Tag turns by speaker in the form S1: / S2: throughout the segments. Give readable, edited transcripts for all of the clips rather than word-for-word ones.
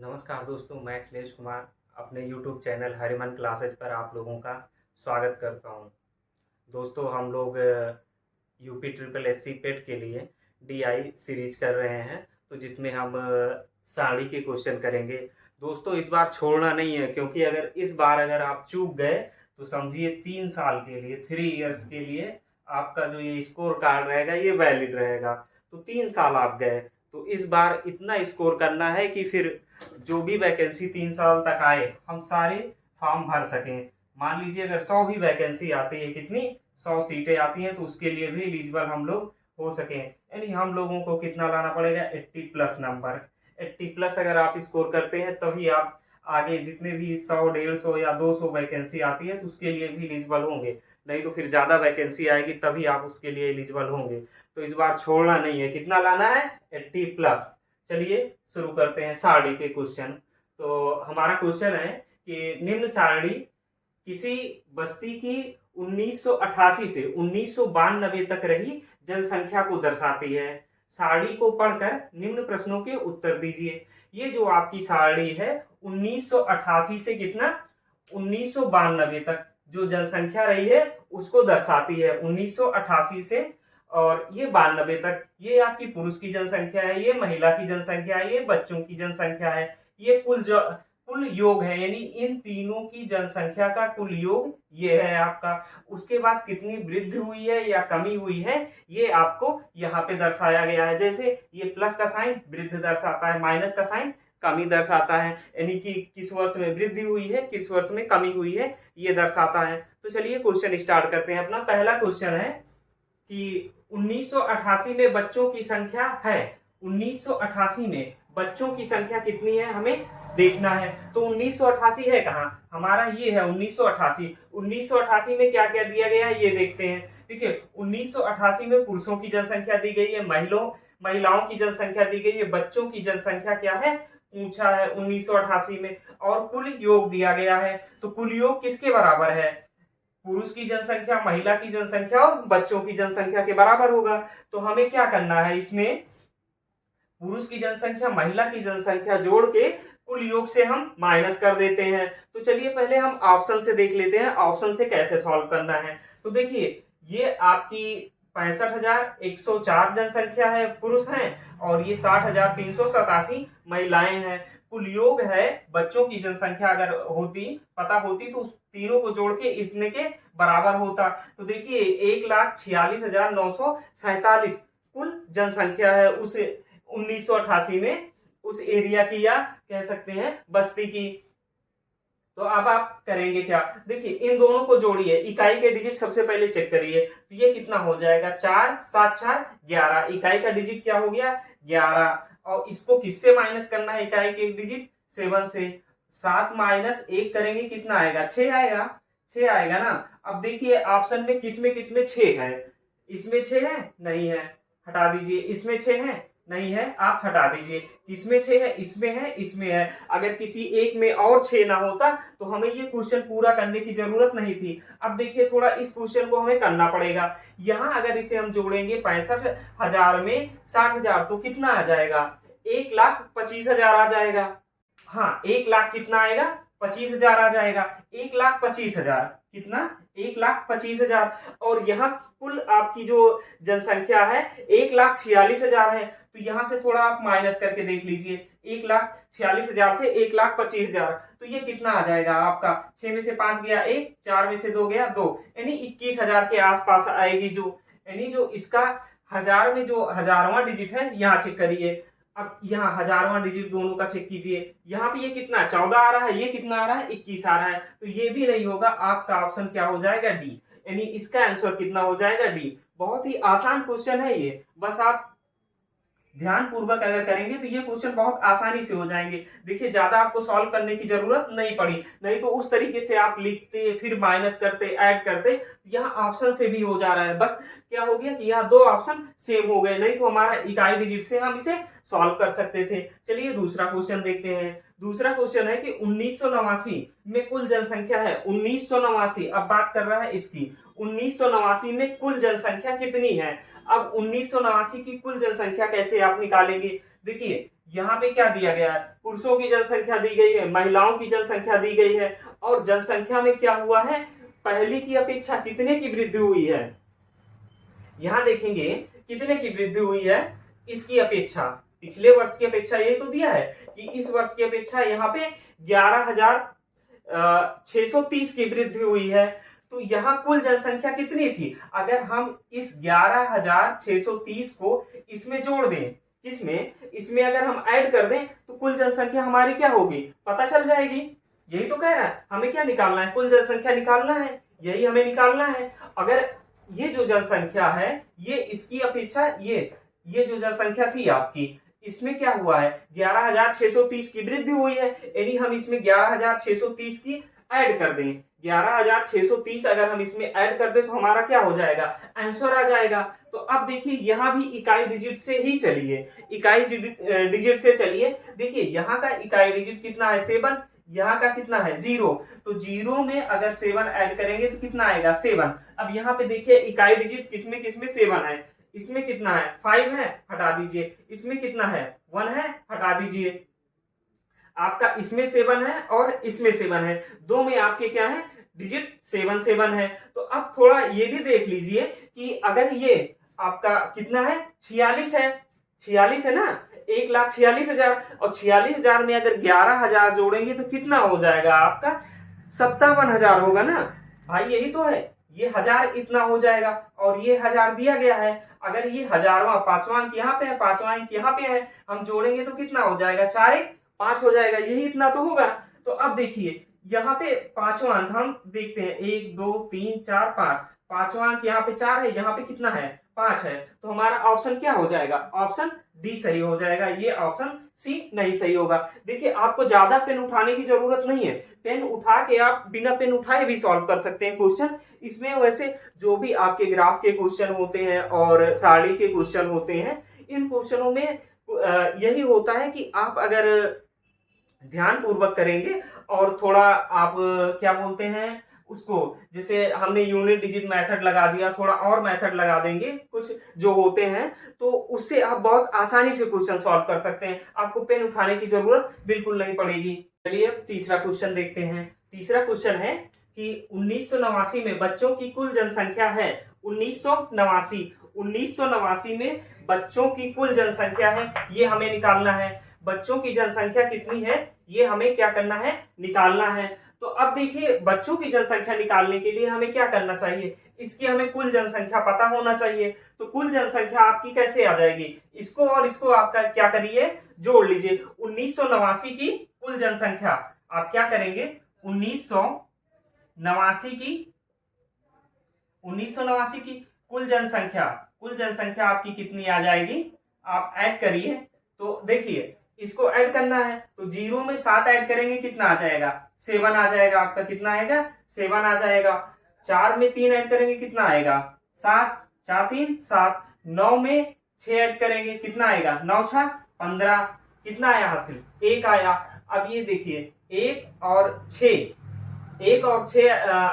S1: नमस्कार दोस्तों, मैं अखिलेश कुमार अपने YouTube चैनल हरिमन क्लासेज पर आप लोगों का स्वागत करता हूं। दोस्तों, हम लोग यूपी ट्रिपल एससी पेट के लिए DI सीरीज कर रहे हैं, तो जिसमें हम सारणी के क्वेश्चन करेंगे। दोस्तों, इस बार छोड़ना नहीं है, क्योंकि इस बार अगर आप चूक गए तो समझिए 3 साल के लिए 3 इयर्स के लिए आपका जो ये स्कोर कार्ड रहेगा ये वैलिड रहेगा। तो 3 साल आप गए, तो इस बार इतना स्कोर करना है कि फिर जो भी वैकेंसी 3 साल तक आए हम सारे फॉर्म भर सकें। मान लीजिए अगर 100 भी वैकेंसी आती है, कितनी 100 सीटें आती हैं, तो उसके लिए भी एलिजिबल हम लोग हो सकें। यानी हम लोगों को कितना लाना पड़ेगा, 80 प्लस नंबर। 80 प्लस अगर आप स्कोर करते हैं तभी आप आगे जितने भी 100, 150 या 200 वैकेंसी आती है तो उसके लिए भी एलिजिबल होंगे। नहीं तो फिर ज्यादा वैकेंसी आएगी तभी आप उसके लिए एलिजिबल होंगे। तो इस बार छोड़ना नहीं है। कितना लाना है, 80 प्लस। चलिए शुरू करते हैं सारणी के क्वेश्चन। तो हमारा क्वेश्चन है कि निम्न सारणी किसी बस्ती की 1988 से 1992 तक रही जनसंख्या को दर्शाती है। सारणी को पढ़कर निम्न प्रश्नों के उत्तर दीजिए। ये जो आपकी सारणी है 1988 से कितना 1992 तक जो जनसंख्या रही है उसको दर्शाती है। 1988 से और ये 92 तक ये आपकी पुरुष की जनसंख्या है, ये महिला की जनसंख्या है, ये बच्चों की जनसंख्या है, ये कुल योग है। यानी इन तीनों की जनसंख्या का कुल योग ये है आपका। उसके बाद कितनी वृद्धि हुई है या कमी हुई है ये आपको यहाँ पे दर्शाया गया है। जैसे ये प्लस का साइन वृद्धि दर्शाता है, माइनस का साइन कमी दर्शाता है। यानी कि किस वर्ष में वृद्धि हुई है, किस वर्ष में कमी हुई है, ये दर्शाता है। तो चलिए क्वेश्चन स्टार्ट करते हैं। अपना पहला क्वेश्चन है कि 1988 में बच्चों की संख्या है। 1988 में बच्चों की संख्या कितनी है हमें देखना है। तो 1988 है कहाँ, हमारा ये है 1988। 1988 में क्या क्या दिया गया है ये देखते हैं। ठीक है, 1988 में पुरुषों की जनसंख्या दी गई है, महिलाओं की जनसंख्या दी गई है, बच्चों की जनसंख्या क्या है पूछा है 1988 में, और कुल योग दिया गया है। तो कुल योग किसके बराबर है, पुरुष की जनसंख्या, महिला की जनसंख्या और बच्चों की जनसंख्या के बराबर होगा। तो हमें क्या करना है, इसमें पुरुष की जनसंख्या महिला की जनसंख्या जोड़ के कुल योग से हम माइनस कर देते हैं। तो चलिए पहले हम ऑप्शन से देख लेते हैं, ऑप्शन से कैसे सॉल्व करना है। तो देखिए ये आपकी 65,104 जनसंख्या है, पुरुष हैं, और ये 60,387 महिलाएं हैं। कुल योग है, बच्चों की जनसंख्या अगर पता होती तो तीनों को जोड़ के इतने के बराबर होता। तो देखिए 1,46,947 कुल जनसंख्या है उस 1988 में उस एरिया की, या कह सकते हैं बस्ती की। तो अब आप करेंगे क्या, देखिए इन दोनों को जोड़िए, इकाई के डिजिट सबसे पहले चेक करिए। तो ये कितना हो जाएगा, 4 7 4 11। इकाई का डिजिट क्या हो गया 11, और इसको किससे माइनस करना है, इकाई के डिजिट 7 से। 7 माइनस 1 करेंगे कितना आएगा, 6 आएगा। 6 आएगा ना। अब देखिए ऑप्शन में किसमें 6 है, इसमें 6 है नहीं है, हटा दीजिए। इसमें 6 है नहीं है, आप हटा दीजिए। किसमें 6 है, इसमें है, इसमें है। अगर किसी एक में और 6 ना होता तो हमें ये क्वेश्चन पूरा करने की जरूरत नहीं थी। अब देखिए थोड़ा इस क्वेश्चन को हमें करना पड़ेगा। यहाँ अगर इसे हम जोड़ेंगे 65,000 में 60,000 तो कितना आ जाएगा, 1,25,000 आ जाएगा। हाँ 1 लाख कितना आएगा, 25,000 आ जाएगा। 1,25,000 कितना, 1,25,000। और यहाँ कुल आपकी जो जनसंख्या है 1,46,000 है। तो यहाँ से थोड़ा आप माइनस करके देख लीजिए, 1,46,000 से 1,25,000, तो ये कितना आ जाएगा आपका, 6 में से 5 गया 1, 4 में से 2 गया 2, यानी 21,000 के आसपास आएगी। यानी जो इसका हजार में जो हजारवां डिजिट है यहाँ चेक करिए। अब यहाँ हजारवां डिजिट दोनों का चेक कीजिए। यहाँ पे ये कितना 14 आ रहा है, ये कितना आ रहा है 21 आ रहा है। तो ये भी नहीं होगा, आपका ऑप्शन क्या हो जाएगा डी, यानी इसका आंसर कितना हो जाएगा डी। बहुत ही आसान क्वेश्चन है ये, बस आप ध्यान पूर्वक अगर करेंगे तो ये क्वेश्चन बहुत आसानी से हो जाएंगे। देखिए ज्यादा आपको सॉल्व करने की जरूरत नहीं पड़ी, नहीं तो उस तरीके से आप लिखते फिर माइनस करते ऐड करते, यहाँ ऑप्शन से भी हो जा रहा है। बस क्या हो गया कि यहाँ 2 ऑप्शन सेम हो गए, नहीं तो हमारा इकाई डिजिट से हम इसे सॉल्व कर सकते थे। चलिए दूसरा क्वेश्चन देखते हैं। दूसरा क्वेश्चन है कि 1989 में कुल जनसंख्या है 1989। अब बात कर रहा है इसकी, 1989 में कुल जनसंख्या कितनी है। अब 1989 की कुल जनसंख्या कैसे आप निकालेंगे, देखिए यहाँ पे क्या दिया गया है, पुरुषों की जनसंख्या दी गई है, महिलाओं की जनसंख्या दी गई है, और जनसंख्या में क्या हुआ है, पहले की अपेक्षा कितने की वृद्धि हुई है, यहाँ देखेंगे कितने की वृद्धि हुई है इसकी अपेक्षा, पिछले वर्ष की अपेक्षा ये तो दिया है कि इस वर्ष की अपेक्षा यहाँ पे 11,630 की वृद्धि हुई है। तो यहाँ कुल जनसंख्या कितनी थी, अगर हम इस 11,630 को इसमें जोड़ दें, किसमें, इसमें अगर हम ऐड कर दें तो कुल जनसंख्या हमारी क्या होगी पता चल जाएगी। यही तो कह रहा है, हमें क्या निकालना है, कुल जनसंख्या निकालना है, यही हमें निकालना है। अगर ये जो जनसंख्या है ये इसकी अपेक्षा ये जो जनसंख्या थी आपकी, इसमें क्या हुआ है 11,630 की वृद्धि हुई है, यानी हम इसमें 11,630 की ऐड कर दें, 11,630 अगर हम इसमें ऐड कर दें तो हमारा क्या हो जाएगा, आंसर आ जाएगा। तो अब देखिए यहां भी इकाई डिजिट से ही चलिए, इकाई डिजिट से चलिए। देखिए यहाँ का इकाई डिजिट कितना है 7, यहाँ का कितना है 0, तो 0 में अगर 7 ऐड करेंगे तो कितना आएगा 7। अब यहाँ पे देखिए इकाई डिजिट किसमें किसमें 7 है, इसमें कितना है 5 है, हटा दीजिए, इसमें कितना है 1 है, हटा दीजिए, आपका इसमें 7 है और इसमें 7 है, दो में आपके क्या है डिजिट 7 है। तो अब थोड़ा ये भी देख लीजिए कि अगर ये आपका कितना है 46 है, 46 है ना, 1,46,000, और 46,000 में अगर 11,000 जोड़ेंगे तो कितना हो जाएगा आपका 57,000 होगा ना भाई, यही तो है, ये 1000 इतना हो जाएगा, और ये 1000 दिया गया है, अगर ये 1000वां पांचवा अंक यहाँ पे है, पांचवा अंक यहाँ पे है, हम जोड़ेंगे तो कितना हो जाएगा 4 5 हो जाएगा, यही इतना तो होगा। तो अब देखिए यहाँ पे पांचवा अंक हम देखते हैं, 1 2 3 4 5, पांचवा अंक यहाँ पे 4 है, यहाँ पे कितना है 5 है, तो हमारा ऑप्शन क्या हो जाएगा, ऑप्शन डी सही हो जाएगा, ये ऑप्शन सी नहीं सही होगा। देखिए आपको ज्यादा पेन उठाने की जरूरत नहीं है, पेन उठा के आप बिना पेन उठाए भी सॉल्व कर सकते हैं क्वेश्चन। इसमें वैसे जो भी आपके ग्राफ के क्वेश्चन होते हैं और साड़ी के क्वेश्चन होते हैं, इन क्वेश्चनों में यही होता है कि आप अगर ध्यान पूर्वक करेंगे और थोड़ा आप क्या बोलते हैं उसको, जैसे हमने यूनिट डिजिट मेथड लगा दिया, थोड़ा और मेथड लगा देंगे कुछ जो होते हैं, तो उससे आप बहुत आसानी से क्वेश्चन सॉल्व कर सकते हैं, आपको पेन उठाने की जरूरत बिल्कुल नहीं पड़ेगी। चलिए अब तीसरा क्वेश्चन देखते हैं। तीसरा क्वेश्चन है कि 1989 में बच्चों की कुल जनसंख्या है, 1989 में बच्चों की कुल जनसंख्या है, ये हमें निकालना है। बच्चों की जनसंख्या कितनी है ये हमें क्या करना है, निकालना है। तो अब देखिए बच्चों की जनसंख्या निकालने के लिए हमें क्या करना चाहिए, इसकी हमें कुल जनसंख्या पता होना चाहिए। तो कुल जनसंख्या आपकी कैसे आ जाएगी, इसको और इसको आपका क्या करिए जोड़ लीजिए। 1989 की कुल जनसंख्या आप क्या करेंगे, 1989 की कुल जनसंख्या आपकी कितनी आ जाएगी, आप ऐड करिए। तो देखिए इसको ऐड करना है, तो 0 में 7 ऐड करेंगे कितना आ जाएगा 7 आ जाएगा, आपका कितना आएगा 7 आ जाएगा। 4 में 3 ऐड करेंगे कितना आएगा 7, 4 3 7। 9 में 6 ऐड करेंगे कितना आएगा 9 6 15, कितना आया हासिल 1 आया। अब ये देखिए 1 और 6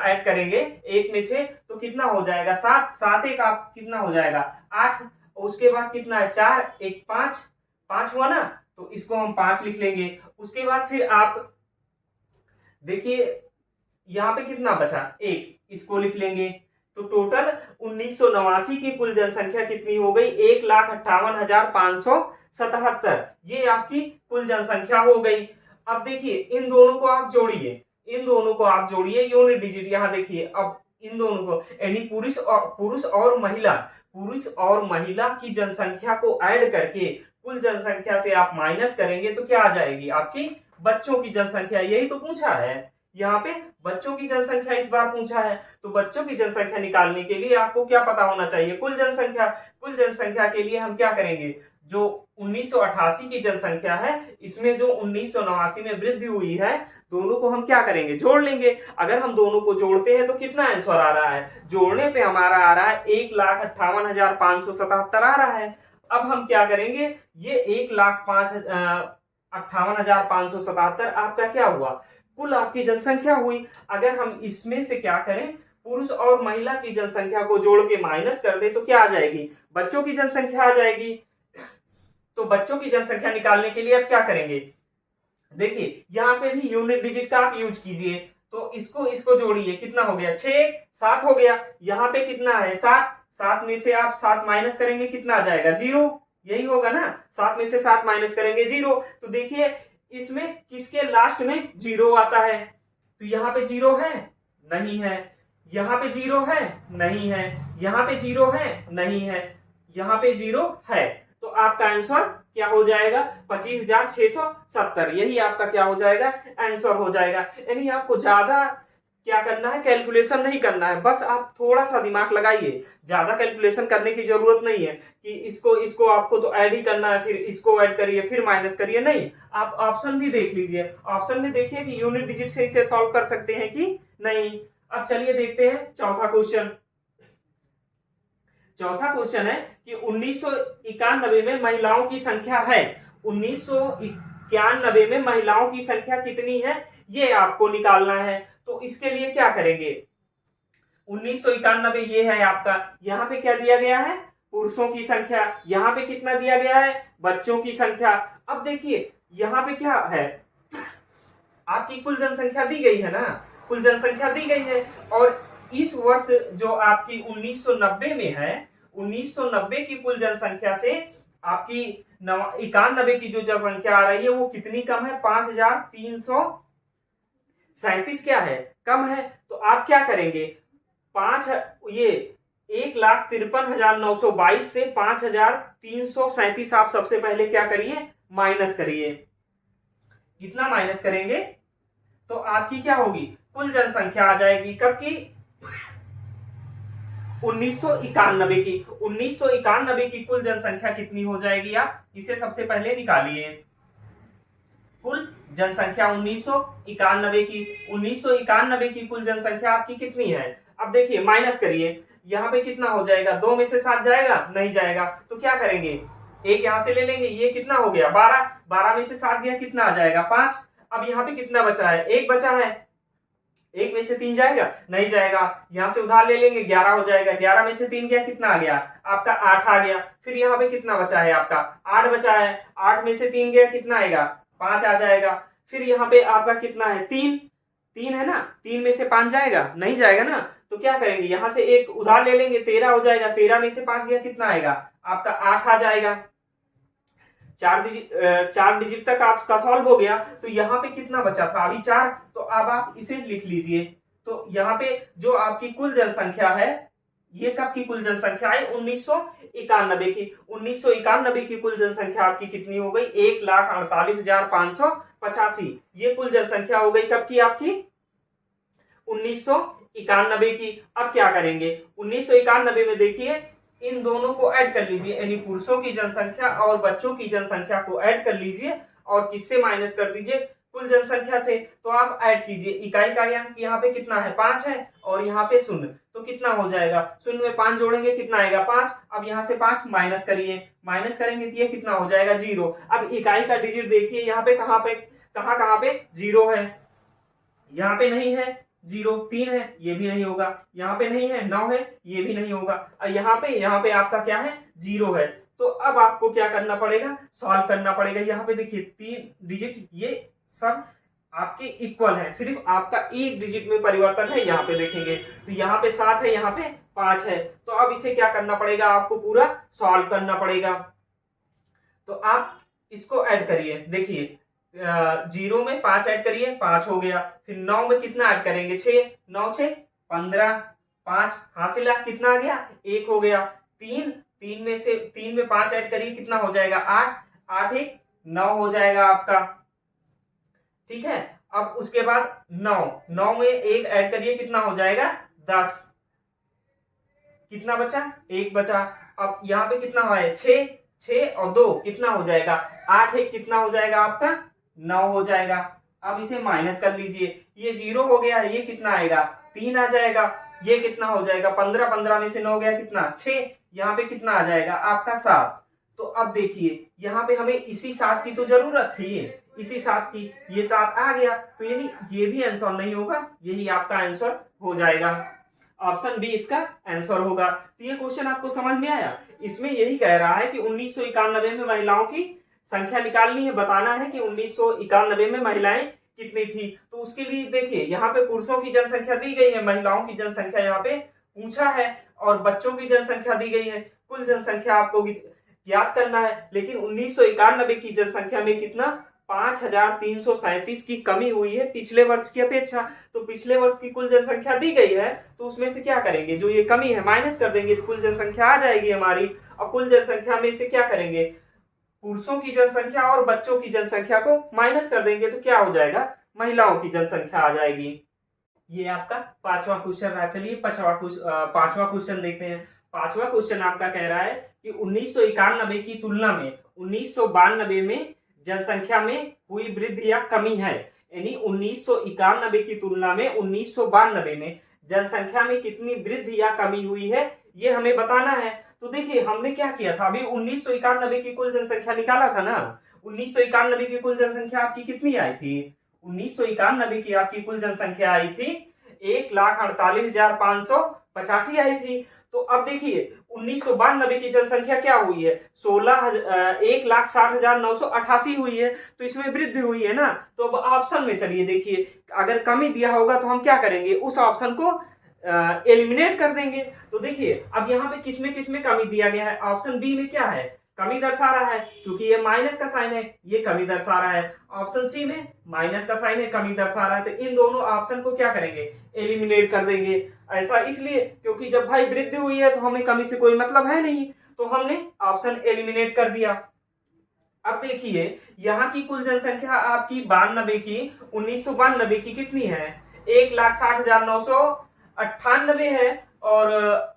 S1: ऐड करेंगे, 1 में 6 तो कितना हो जाएगा 7, 7 1 आप कितना हो जाएगा 8, उसके बाद कितना है 4 1 5 हुआ ना, तो इसको हम 5 लिख लेंगे। उसके बाद फिर आप देखिए यहाँ पे कितना बचा 1, इसको लिख लेंगे। तो टोटल 1989 की कुल जनसंख्या कितनी हो गई 1,58,577, ये आपकी कुल जनसंख्या हो गई। अब देखिए इन दोनों को आप जोड़िए, यूनिट डिजिट यहाँ देखिए, अब इन दोनों को यानी पुरुष और महिला की जनसंख्या को ऐड करके कुल जनसंख्या से आप माइनस करेंगे तो क्या आ जाएगी आपकी बच्चों की जनसंख्या। यही तो पूछा है यहाँ पे, बच्चों की जनसंख्या इस बार पूछा है। तो बच्चों की जनसंख्या निकालने के लिए आपको क्या पता होना चाहिए, कुल जनसंख्या के लिए हम क्या करेंगे, जो 1988 की जनसंख्या है इसमें जो 1989 में वृद्धि हुई है, दोनों को हम क्या करेंगे जोड़ लेंगे। अगर हम दोनों को जोड़ते हैं तो कितना आंसर आ रहा है, जोड़ने पे हमारा आ रहा है 1,58,577 आ रहा है। अब हम क्या करेंगे, ये 1,58,577 आपका क्या हुआ, कुल आपकी जनसंख्या हुई। अगर हम इसमें से क्या करें, पुरुष और महिला की जनसंख्या को जोड़ के माइनस कर दे तो क्या आ जाएगी, बच्चों की जनसंख्या आ जाएगी। तो बच्चों की जनसंख्या निकालने के लिए अब क्या करेंगे, देखिए यहाँ पे भी यूनिट डिजिट का आप यूज कीजिए। तो इसको इसको जोड़िए, कितना हो गया 6, 7 हो गया। यहाँ पे कितना है 7, 7 में से आप 7 माइनस करेंगे कितना आ जाएगा 0, यही होगा ना। 7 में से 7 माइनस करेंगे 0। तो देखिए इसमें किसके लास्ट में 0 आता है, तो यहाँ पे 0 है नहीं है, यहाँ पे 0 है नहीं है, यहाँ पे 0 है नहीं है, यहाँ पे 0 है। तो आपका आंसर क्या हो जाएगा 25,670, यही आपका क्या हो जाएगा आंसर हो जाएगा। यानी आपको ज्यादा क्या करना है, कैलकुलेशन नहीं करना है, बस आप थोड़ा सा दिमाग लगाइए। ज्यादा कैलकुलेशन करने की जरूरत नहीं है कि इसको इसको आपको तो ऐड ही करना है, फिर इसको ऐड करिए फिर माइनस करिए, नहीं। आप ऑप्शन भी देख लीजिए, ऑप्शन में देखिए कि यूनिट डिजिट से इसे सॉल्व कर सकते हैं कि नहीं। अब चलिए देखते हैं चौथा क्वेश्चन। चौथा क्वेश्चन है कि 1991 में महिलाओं की संख्या है, 1991 में महिलाओं की संख्या कितनी है ये आपको निकालना है। तो इसके लिए क्या करेंगे, 1991 ये है आपका, यहां पे क्या दिया गया है पुरुषों की संख्या, यहां पे कितना दिया गया है बच्चों की संख्या। अब देखिए यहां पे क्या है, आपकी कुल जनसंख्या दी गई है ना, कुल जनसंख्या दी गई है। और इस वर्ष जो आपकी 1990 में है, 1990 की कुल जनसंख्या से आपकी 91 की जो जनसंख्या आ रही है वो कितनी कम है, 5,337 क्या है कम है। तो आप क्या करेंगे, 5 ये 1,53,922 से 5,337 आप सबसे पहले क्या करिए माइनस करिए। कितना माइनस करेंगे तो आपकी क्या होगी कुल जनसंख्या आ जाएगी कब की 1991 की। 1991 की कुल जनसंख्या कितनी हो जाएगी, आप इसे सबसे पहले निकालिए। कुल जनसंख्या 1991 की, 1991 की कुल जनसंख्या आपकी कितनी है। अब देखिए माइनस करिए, यहाँ पे कितना हो जाएगा, 2 में से 7 जाएगा नहीं जाएगा, तो क्या करेंगे एक यहां से ले लेंगे, ये कितना हो गया 12, 12 में से 7 गया कितना आ जाएगा 5। अब यहाँ पे कितना बचा है, 1 बचा है, 1 में से 3 जाएगा नहीं जाएगा, यहां से उधार ले लेंगे 11 हो जाएगा, 11 में से 3 गया कितना आ गया आपका 8 आ गया। फिर यहाँ पे कितना बचा है आपका 8 बचा है, 8 में से 3 गया कितना आएगा 5 आ जाएगा। फिर यहाँ पे आपका कितना है 3, 3 है ना, 3 में से 5 जाएगा नहीं जाएगा ना, तो क्या करेंगे यहां से एक उधार ले लेंगे 13 हो जाएगा, 13 में से 5 गया कितना आएगा आपका 8 आ जाएगा। 4 डिजिट तक आपका सॉल्व हो गया। तो यहाँ पे कितना बचा था अभी 4, तो अब आप इसे लिख लीजिए। तो यहाँ पे जो आपकी कुल जनसंख्या है ये कब की कुल जनसंख्या है 1991 की। 1991 की कुल जनसंख्या आपकी कितनी हो गई 1,48,585, ये कुल जनसंख्या हो गई कब की आपकी 1991 की। अब क्या करेंगे 1991 में देखिए इन दोनों को ऐड कर लीजिए, यानी पुरुषों की जनसंख्या और बच्चों की जनसंख्या को ऐड कर लीजिए और किससे माइनस कर दीजिए कुल जनसंख्या से। तो आप ऐड कीजिए, इकाई का अंक यहाँ पे कितना है 5 है और यहाँ पे 0, तो कितना हो जाएगा 0 में 5 जोड़ेंगे कितना आएगा 5। अब यहाँ से 5 माइनस करिए, माइनस करेंगे तो ये कितना हो जाएगा 0। अब इकाई का डिजिट देखिए यहाँ पे कहाँ पे 0 है, यहाँ पे नहीं है 0, 3 है ये भी नहीं होगा, यहाँ पे नहीं है 9 है ये भी नहीं होगा, यहाँ पे आपका क्या है 0 है। तो अब आपको क्या करना पड़ेगा सॉल्व करना पड़ेगा। यहाँ पे देखिए 3 डिजिट ये सब आपके इक्वल है, सिर्फ आपका एक डिजिट में परिवर्तन है। यहाँ पे देखेंगे तो यहाँ पे 7 है यहाँ पे 5 है, तो अब इसे क्या करना पड़ेगा आपको पूरा सॉल्व करना पड़ेगा। तो आप इसको ऐड करिए, देखिए 0 में 5 ऐड करिए 5 हो गया, फिर 9 में कितना ऐड करेंगे 6, 9 6 15, 5 हासिल कितना आ गया 1 हो गया, 3 में 5 ऐड करिए कितना हो जाएगा 8, 8 1 9 हो जाएगा आपका, ठीक है। अब उसके बाद 9 में 1 ऐड करिए कितना हो जाएगा 10, कितना बचा 1 बचा। अब यहाँ पे कितना है 6 और 2 कितना हो जाएगा 8 1 कितना हो जाएगा आपका 9 हो जाएगा। अब इसे माइनस कर लीजिए, ये 0 हो गया, ये कितना आएगा 3 आ जाएगा, ये कितना हो जाएगा 15, 15 में से 9 गया कितना 6, यहाँ पे कितना आ जाएगा आपका 7। तो अब देखिए यहाँ पे हमें इसी 7 की तो जरूरत थी, इसी 7 की, ये 7 आ गया, तो यानी ये भी आंसर नहीं होगा, यही आपका आंसर हो जाएगा, ऑप्शन बी इसका आंसर होगा। तो ये क्वेश्चन आपको समझ में आया। इसमें यही कह रहा है कि 1991 में महिलाओं की संख्या निकालनी है, बताना है कि 1991 में महिलाएं कितनी थी। तो उसके लिए देखिए यहाँ पे पुरुषों की जनसंख्या दी गई है, महिलाओं की जनसंख्या यहाँ पे पूछा है, और बच्चों की जनसंख्या दी गई है। कुल जनसंख्या आपको याद करना है। लेकिन 1991 की जनसंख्या में कितना 5337 की कमी हुई है पिछले वर्ष की अपेक्षा। तो पिछले वर्ष की कुल जनसंख्या दी गई है, तो उसमें से क्या करेंगे, जो ये कमी है माइनस कर देंगे, तो कुल जनसंख्या आ जाएगी हमारी। और कुल जनसंख्या में से क्या करेंगे, पुरुषों की जनसंख्या और बच्चों की जनसंख्या को माइनस कर देंगे, तो क्या हो जाएगा, महिलाओं की जनसंख्या आ जाएगी। ये आपका पांचवा क्वेश्चन रहा। चलिए पांचवा क्वेश्चन देखते हैं। पांचवा क्वेश्चन आपका कह रहा है कि 1991 की तुलना में 1992 में जनसंख्या में हुई वृद्धि या कमी है। यानी 1991 की तुलना में 1992 में जनसंख्या में कितनी वृद्धि या कमी हुई है, ये हमें बताना है। तो देखिए हमने क्या किया था, अभी 1991 की कुल जनसंख्या निकाला था ना। 1991 की कुल जनसंख्या आपकी कितनी आई थी, 1991 की आपकी कुल जनसंख्या आई थी 1,48,585 आई थी। तो अब देखिए 1992 की जनसंख्या क्या हुई है, 1,60,988 हुई है। तो इसमें वृद्धि हुई है ना। तो अब ऑप्शन में चलिए देखिए, अगर कमी दिया होगा तो हम क्या करेंगे, उस ऑप्शन को एलिमिनेट कर देंगे। तो देखिए अब यहाँ पे किसमें कमी दिया गया है, ऑप्शन बी में क्या है, कमी दर्शा रहा है, क्योंकि ये माइनस का साइन है, ये कमी दर्शा रहा है। ऑप्शन सी में माइनस का साइन है, कमी दर्शा रहा है। तो इन दोनों ऑप्शन को क्या करेंगे, एलिमिनेट कर देंगे। ऐसा इसलिए क्योंकि जब भाई वृद्धि हुई है तो हमें कमी से कोई मतलब है नहीं, तो हमने ऑप्शन एलिमिनेट कर दिया। अब देखिए यहाँ की कुल जनसंख्या आपकी 92 की 1992 की कितनी है, 1,60,998 है, और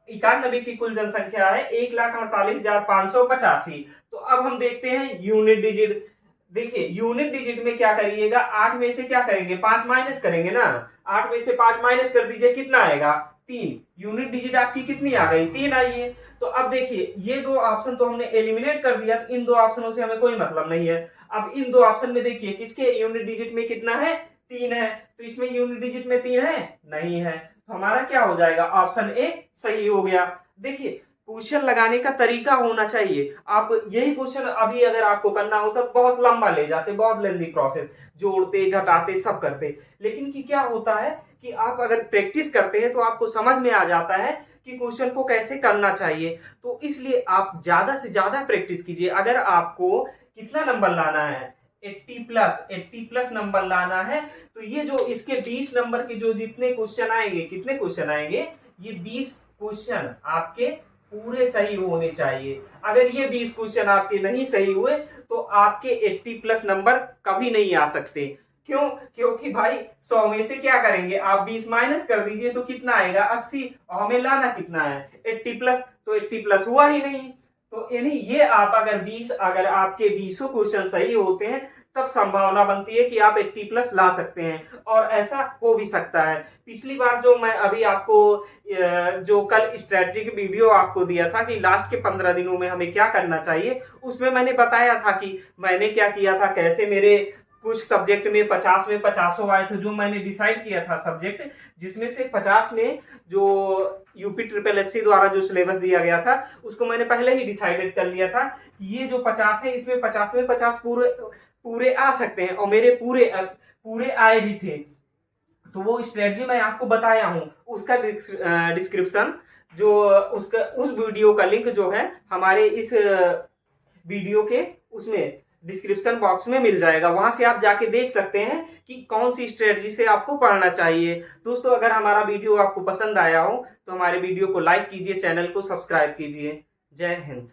S1: 91 की कुल जनसंख्या है 1,48,585। तो अब हम देखते हैं यूनिट डिजिट। देखिए यूनिट डिजिट में क्या करिएगा, 8 में से क्या करेंगे, 5 माइनस करेंगे ना। 8 में से 5 माइनस कर दीजिए, कितना आएगा, 3। यूनिट डिजिट आपकी कितनी आ गई, 3 आई है। तो अब देखिए ये दो ऑप्शन तो हमने एलिमिनेट कर दिया, इन दो ऑप्शनों से हमें कोई मतलब नहीं है। अब इन दो ऑप्शन में देखिए किसके यूनिट डिजिट में कितना है, 3 है। तो इसमें यूनिट डिजिट में 3 है, नहीं है। तो हमारा क्या हो जाएगा, ऑप्शन ए सही हो गया। देखिए क्वेश्चन लगाने का तरीका होना चाहिए। आप यही क्वेश्चन अभी अगर आपको करना होता तो बहुत लंबा ले जाते, बहुत लेंदी प्रोसेस, जोड़ते घटाते सब करते। लेकिन कि क्या होता है कि आप अगर प्रैक्टिस करते हैं तो आपको समझ में आ जाता है कि क्वेश्चन को कैसे करना चाहिए। तो इसलिए आप ज्यादा से ज्यादा प्रैक्टिस कीजिए। अगर आपको कितना नंबर लाना है, 80 प्लस नंबर लाना है, तो ये जो इसके 20 नंबर के जो जितने क्वेश्चन आएंगे, कितने क्वेश्चन आएंगे, ये 20 क्वेश्चन आपके पूरे सही होने चाहिए। अगर ये 20 क्वेश्चन आपके नहीं सही हुए तो आपके 80 प्लस नंबर कभी नहीं आ सकते। क्यों, क्योंकि भाई 100 में से क्या करेंगे आप, 20 माइनस कर दीजिए तो कितना आएगा, 80, और हमें लाना कितना है, 80 प्लस। तो 80 प्लस हुआ ही नहीं। तो यानी ये आप अगर आपके 20 क्वेश्चन सही होते हैं तब संभावना बनती है कि आप 80 प्लस ला सकते हैं, और ऐसा हो भी सकता है। पिछली बार जो मैं अभी आपको जो कल स्ट्रेटजी की वीडियो आपको दिया था कि लास्ट के 15 दिनों में हमें क्या करना चाहिए, उसमें मैंने बताया था कि मैंने क्या किया था, कैसे मेरे कुछ सब्जेक्ट में 50 में 50 आए थे, जो मैंने डिसाइड किया था सब्जेक्ट, जिसमें से 50 में जो यूपी ट्रिपल एससी द्वारा जो सिलेबस दिया गया था उसको मैंने पहले ही डिसाइडेड कर लिया था। ये जो 50 है इसमें 50 में 50 पूरे आ सकते हैं, और मेरे पूरे आए भी थे। तो वो स्ट्रेटजी मैं आपको बताया हूं, उसका डिस्क्रिप्शन जो उस वीडियो का लिंक जो है हमारे इस वीडियो के उसमें डिस्क्रिप्शन बॉक्स में मिल जाएगा। वहां से आप जाके देख सकते हैं कि कौन सी स्ट्रेटजी से आपको पढ़ना चाहिए। दोस्तों अगर हमारा वीडियो आपको पसंद आया हो तो हमारे वीडियो को लाइक कीजिए, चैनल को सब्सक्राइब कीजिए। जय हिंद।